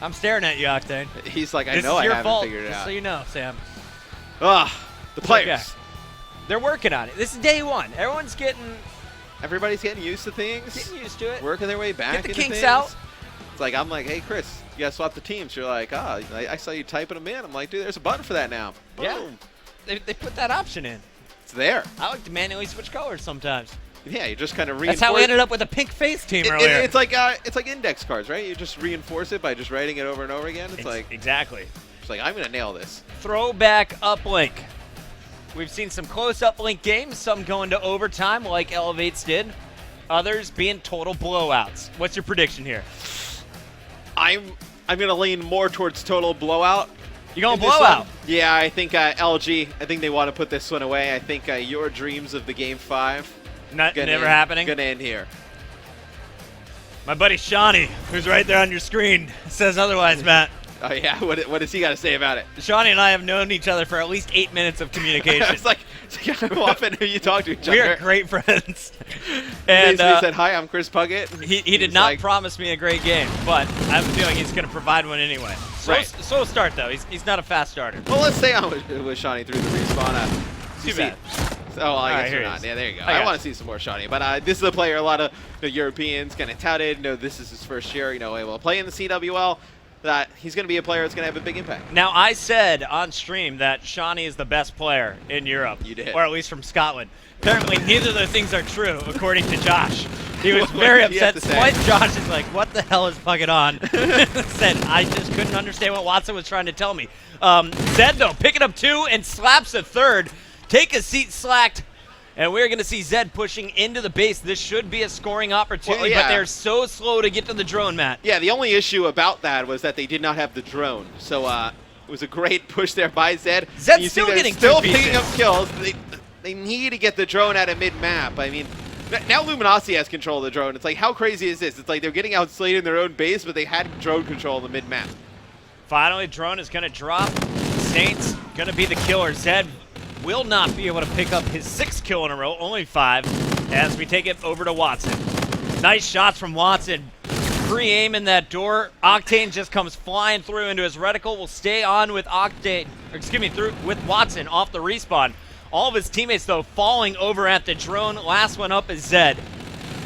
I'm staring at you, Octane. He's like, I know I haven't figured it out. Just so you know, Sam. The players. Okay. They're working on it. This is day one. Everybody's getting used to things. Getting used to it. Working their way back Get the into kinks things. out. It's like, I'm like, hey, Chris, you got to swap the teams. You're like, I saw you typing them in. I'm like, dude, there's a button for that now. Boom. Yeah. They put that option in. It's there. I like to manually switch colors sometimes. Yeah, you just kind of reinforce. That's how we ended up with a pink face team earlier. It's like index cards, right? You just reinforce it by just writing it over and over again. It's like exactly. It's like, I'm gonna nail this. Throwback uplink. We've seen some close uplink games, some going to overtime like Elevates did, others being total blowouts. What's your prediction here? I'm gonna lean more towards total blowout. You going blowout? Yeah, I think LG. I think they want to put this one away. I think your dreams of the Game 5 never happening. Gonna end here. My buddy Shawnee, who's right there on your screen, says otherwise, Matt. Oh yeah, what does he got to say about it? Shawnee and I have known each other for at least 8 minutes of communication. It's like how often do you talk to each other? We are great friends. And he said, "Hi, I'm Chris Puckett." He did not promise me a great game, but I have a feeling he's going to provide one anyway. Slow start though. He's not a fast starter. Well, let's stay on with Shawnee through the respawn. Too bad. Oh, well, I guess we're not. Yeah, there you go. I want to see some more Shawnee. But this is a player a lot of Europeans kind of touted. This is his first year. Will play in the CWL. That he's going to be a player that's going to have a big impact. Now, I said on stream that Shawnee is the best player in Europe. You did. Or at least from Scotland. Apparently, neither of those things are true, according to Josh. He was very upset. Twice Josh is like, what the hell is fucking on? Said, I just couldn't understand what Watson was trying to tell me. Zed, though, picking up 2 and slaps a 3rd. Take a seat, Slacked. And we're going to see Zed pushing into the base. This should be a scoring opportunity, but they're so slow to get to the drone, Matt. Yeah, the only issue about that was that they did not have the drone. So it was a great push there by Zed. Zed's still picking up kills. They need to get the drone out of mid-map. I mean, now Luminosity has control of the drone. It's like, how crazy is this? It's like they're getting outslayed in their own base, but they had drone control in the mid-map. Finally, drone is going to drop. Saints going to be the killer. Zed will not be able to pick up his 6th kill in a row, only 5, as we take it over to Watson. Nice shots from Watson. Pre-aim in that door. Octane just comes flying through into his reticle. Will stay on with with Watson off the respawn. All of his teammates, though, falling over at the drone. Last one up is Zed.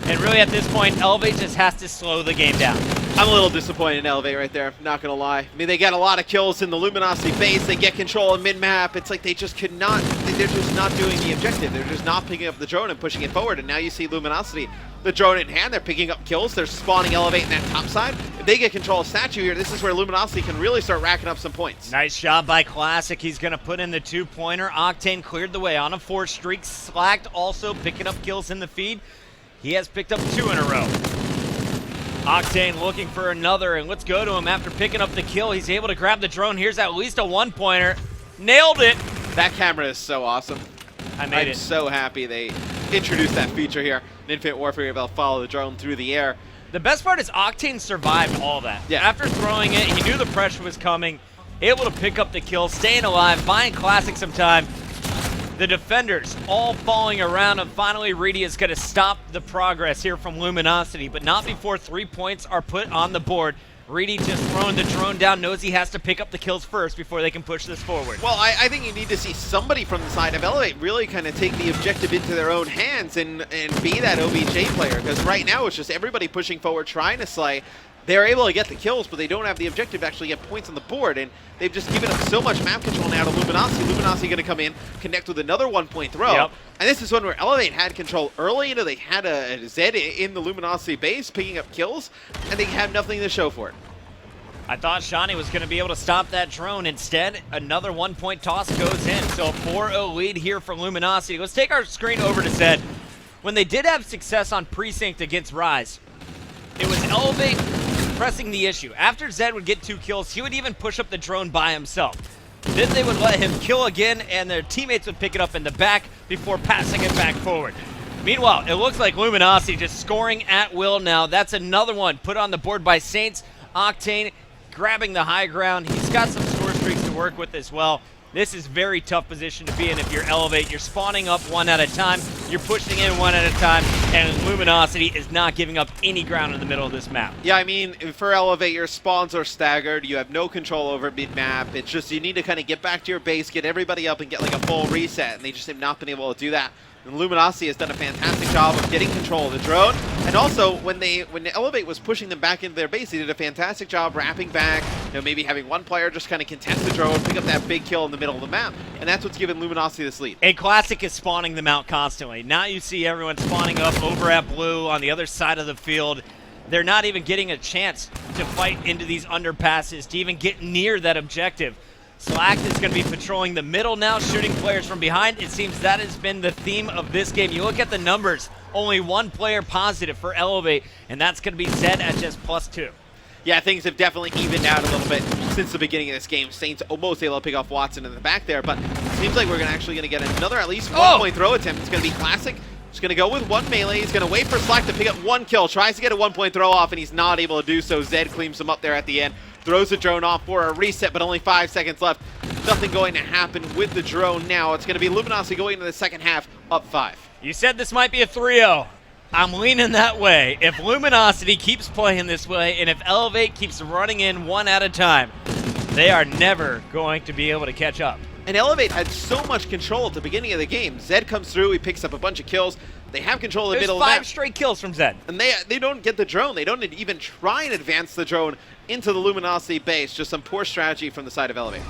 And really, at this point, Elevate just has to slow the game down. I'm a little disappointed in Elevate right there, not going to lie. I mean, they got a lot of kills in the Luminosity base. They get control of mid-map. It's like they just could not, they're just not doing the objective. They're just not picking up the drone and pushing it forward. And now you see Luminosity, the drone in hand. They're picking up kills. They're spawning Elevate in that top side. If they get control of Statue here, this is where Luminosity can really start racking up some points. Nice job by Classic. He's going to put in the 2-pointer. Octane cleared the way on a 4 streak. Slacked also picking up kills in the feed. He has picked up 2 in a row. Octane looking for another, and let's go to him after picking up the kill. He's able to grab the drone. Here's at least a 1-pointer. Nailed it. That camera is so awesome. I'm so happy they introduced that feature here. In Infinite Warfare, you're able to follow the drone through the air. The best part is Octane survived all that. Yeah. After throwing it, he knew the pressure was coming, able to pick up the kill, staying alive, buying Classic some time. The defenders all falling around, and finally Reedy is going to stop the progress here from Luminosity, but not before 3 points are put on the board. Reedy just throwing the drone down, knows he has to pick up the kills first before they can push this forward. Well, I think you need to see somebody from the side of Elevate really kind of take the objective into their own hands and be that OBJ player, because right now it's just everybody pushing forward, trying to slay. They're able to get the kills, but they don't have the objective to actually get points on the board, and they've just given up so much map control now to Luminosity. Luminosity going to come in, connect with another 1-point throw, and this is one where Elevate had control early. They had a Zed in the Luminosity base picking up kills, and they have nothing to show for it. I thought Shawnee was going to be able to stop that drone. Instead, another 1-point toss goes in, so a 4-0 lead here for Luminosity. Let's take our screen over to Zed. When they did have success on Precinct against Rise, it was Elevate pressing the issue. After Zed would get 2 kills, he would even push up the drone by himself. Then they would let him kill again, and their teammates would pick it up in the back before passing it back forward. Meanwhile, it looks like Luminosity just scoring at will now. That's another one put on the board by Saints. Octane grabbing the high ground. He's got some score streaks to work with as well. This is very tough position to be in if you're Elevate. You're spawning up 1 at a time. You're pushing in 1 at a time. and Luminosity is not giving up any ground in the middle of this map. Yeah, I mean, for Elevate, your spawns are staggered. You have no control over mid-map. It's just you need to kind of get back to your base, get everybody up, and get like a full reset, and they just have not been able to do that. And Luminosity has done a fantastic job of getting control of the drone. And also, when Elevate was pushing them back into their base, they did a fantastic job wrapping back, maybe having one player just kind of contest the drone, pick up that big kill in the middle of the map. And that's what's given Luminosity this lead. And Classic is spawning them out constantly. Now you see everyone spawning up over at blue on the other side of the field. They're not even getting a chance to fight into these underpasses, to even get near that objective. Slack is going to be patrolling the middle now, shooting players from behind. It seems that has been the theme of this game. You look at the numbers, only one player positive for Elevate, and that's going to be Zed at just +2. Yeah, things have definitely evened out a little bit since the beginning of this game. Saints almost able to pick off Watson in the back there, but it seems like we're actually going to get another at least one-point throw attempt. It's going to be Classic. He's going to go with one melee. He's going to wait for Slack to pick up one kill. Tries to get a one-point throw off, and he's not able to do so. Zed cleans him up there at the end. Throws the drone off for a reset, but only 5 seconds left. Nothing going to happen with the drone now. It's going to be Luminosity going into the second half, up 5. You said this might be a 3-0. I'm leaning that way. If Luminosity keeps playing this way, and if Elevate keeps running in one at a time, they are never going to be able to catch up. And Elevate had so much control at the beginning of the game. Zed comes through, he picks up a bunch of kills. They have control of the middle of the map. There's 5 straight kills from Zed. And they don't get the drone. They don't even try and advance the drone into the Luminosity base. Just some poor strategy from the side of Elevate.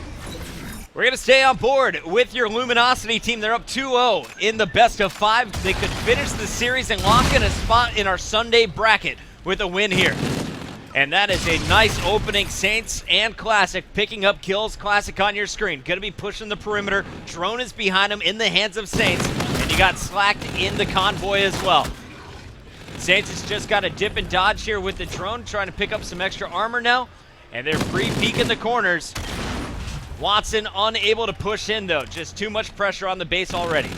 We're going to stay on board with your Luminosity team. They're up 2-0 in the best of 5. They could finish the series and lock in a spot in our Sunday bracket with a win here. And that is a nice opening. Saints and Classic picking up kills. Classic on your screen. Going to be pushing the perimeter. Drone is behind him in the hands of Saints. And you got Slacked in the convoy as well. Saints has just got to dip and dodge here with the drone, trying to pick up some extra armor now. And they're free peeking the corners. Watson unable to push in, though. Just too much pressure on the base already.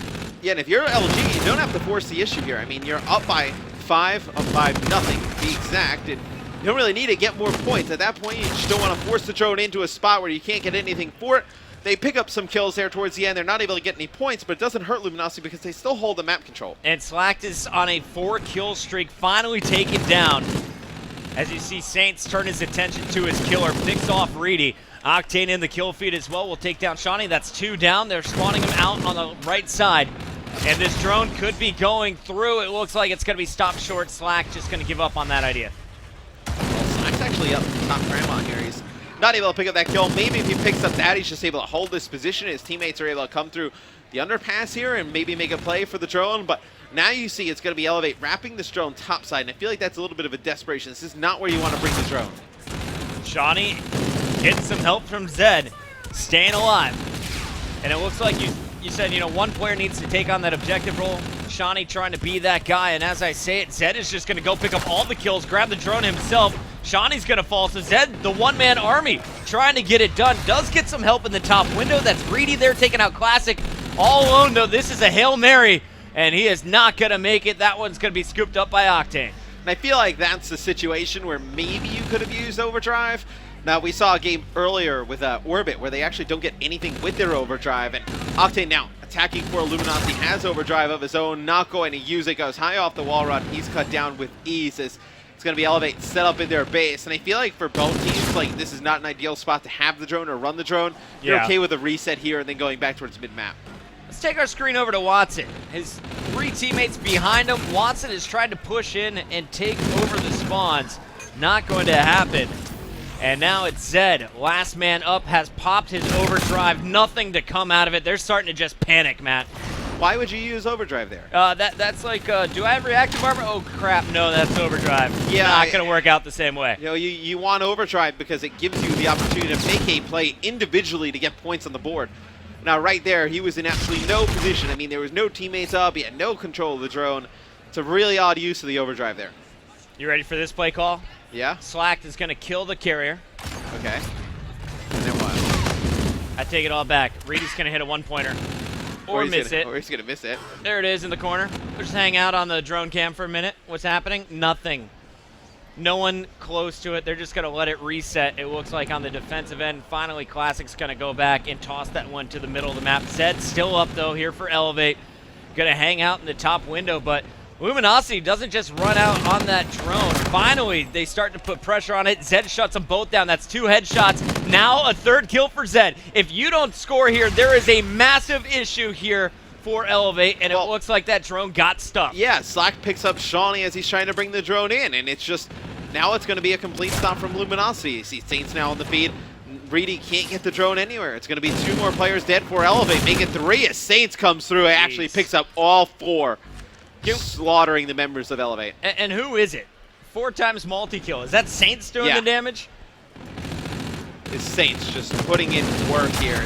Yeah, and if you're LG, you don't have to force the issue here. I mean, you're up by 5, up by nothing, to be exact. And you don't really need to get more points. At that point, you just don't want to force the drone into a spot where you can't get anything for it. They pick up some kills there towards the end. They're not able to get any points, but it doesn't hurt Luminosity because they still hold the map control. And Slacked is on a 4-kill streak, finally taken down. As you see Saints turn his attention to his killer, picks off Reedy. Octane in the kill feed as well will take down Shawnee. That's 2 down. They're spawning him out on the right side. And this drone could be going through. It looks like it's going to be stopped short. Slack just going to give up on that idea. Well, Slack's actually up top grandma here. He's not able to pick up that kill. Maybe if he picks up that, he's just able to hold this position. His teammates are able to come through the underpass here and maybe make a play for the drone. But now you see it's going to be Elevate wrapping this drone topside. And I feel like that's a little bit of a desperation. This is not where you want to bring the drone. Shawnee getting some help from Zed, staying alive. And it looks like you said, one player needs to take on that objective role. Shawnee trying to be that guy, and as I say it, Zed is just going to go pick up all the kills, grab the drone himself. Shawnee's going to fall, so Zed, the one-man army, trying to get it done. Does get some help in the top window. That's Reedy there taking out Classic. All alone, though, this is a Hail Mary, and he is not going to make it. That one's going to be scooped up by Octane. And I feel like that's the situation where maybe you could have used Overdrive. Now, we saw a game earlier with Orbit where they actually don't get anything with their Overdrive, and Octane now attacking for Luminosity has Overdrive of his own, not going to use it, goes high off the wall run. He's cut down with ease as it's going to be Elevate set up in their base. And I feel like for both teams, like this is not an ideal spot to have the drone or run the drone. You're okay with a reset here and then going back towards mid-map. Let's take our screen over to Watson. His 3 teammates behind him. Watson has tried to push in and take over the spawns. Not going to happen. And now it's Zed. Last man up has popped his Overdrive. Nothing to come out of it. They're starting to just panic, Matt. Why would you use Overdrive there? That's like, do I have reactive armor? Oh, crap. No, that's Overdrive. Yeah, not going to work out the same way. You want Overdrive because it gives you the opportunity to make a play individually to get points on the board. Now, right there, he was in absolutely no position. I mean, there was no teammates up. He had no control of the drone. It's a really odd use of the Overdrive there. You ready for this play call? Yeah. Slacked is going to kill the carrier. Okay. And then what? I take it all back. Reedy's going to hit a 1-pointer. Or miss it. Or he's going to miss it. There it is in the corner. We'll just hang out on the drone cam for a minute. What's happening? Nothing. No one close to it. They're just going to let it reset, it looks like, on the defensive end. Finally, Classic's going to go back and toss that one to the middle of the map. Zed's still up, though, here for Elevate. Going to hang out in the top window, but Luminosity doesn't just run out on that drone. Finally, they start to put pressure on it. Zed shuts them both down. That's 2 headshots. Now a 3rd kill for Zed. If you don't score here, there is a massive issue here for Elevate, and it looks like that drone got stuck. Yeah, Slack picks up Shawnee as he's trying to bring the drone in, and it's just, now it's going to be a complete stop from Luminosity. You see Saints now on the feed. Reedy can't get the drone anywhere. It's going to be 2 more players dead for Elevate. Make it 3 as Saints comes through and actually picks up all 4. Slaughtering the members of Elevate. And who is it? 4 times multi-kill. Is that Saints doing the damage? It's Saints just putting in work here.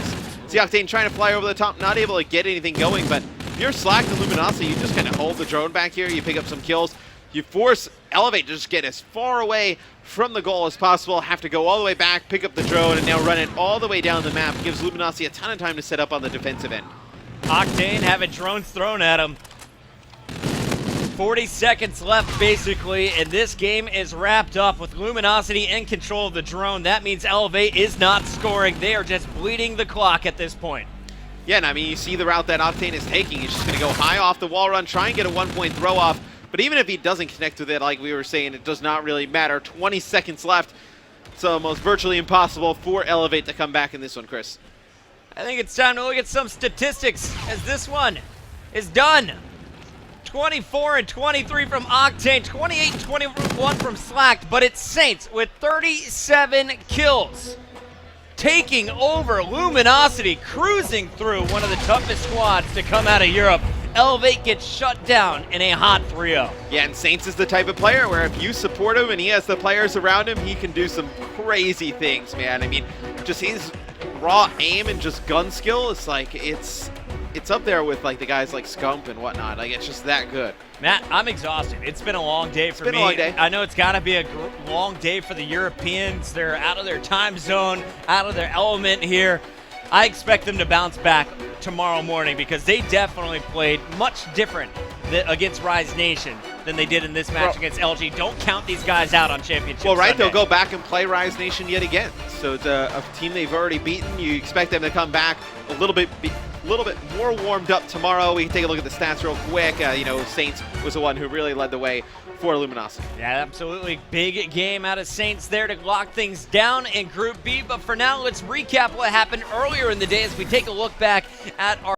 See Octane trying to fly over the top, not able to get anything going, but if you're Slack and Luminosity, you just kind of hold the drone back here, you pick up some kills, you force Elevate to just get as far away from the goal as possible, have to go all the way back, pick up the drone, and now run it all the way down the map. Gives Luminosity a ton of time to set up on the defensive end. Octane having drones thrown at him. 40 seconds left, basically, and this game is wrapped up with Luminosity in control of the drone. That means Elevate is not scoring. They are just bleeding the clock at this point. Yeah, and I mean, you see the route that Octane is taking. He's just going to go high off the wall run, try and get a 1-point throw off. But even if he doesn't connect with it, like we were saying, it does not really matter. 20 seconds left. It's almost virtually impossible for Elevate to come back in this one, Chris. I think it's time to look at some statistics as this one is done. 24 and 23 from Octane, 28 and 21 from Slacked, but it's Saints with 37 kills. Taking over Luminosity, cruising through one of the toughest squads to come out of Europe. Elevate gets shut down in a hot 3-0. Yeah, and Saints is the type of player where if you support him and he has the players around him, he can do some crazy things, man. I mean, just his raw aim and just gun skill, it's like, it's up there with like the guys like Scump and whatnot. Like, it's just that good. Matt, I'm exhausted. It's been a long day for me. It's been a long day. I know it's got to be a long day for the Europeans. They're out of their time zone, out of their element here. I expect them to bounce back tomorrow morning because they definitely played much different against Rise Nation than they did in this match against LG. Don't count these guys out on Championship Sunday. They'll go back and play Rise Nation yet again. So it's a team they've already beaten. You expect them to come back a little bit more warmed up tomorrow. We can take a look at the stats real quick. You know, Saints was the one who really led the way for Luminosity. Yeah, absolutely. Big game out of Saints there to lock things down in Group B. But for now, let's recap what happened earlier in the day as we take a look back at our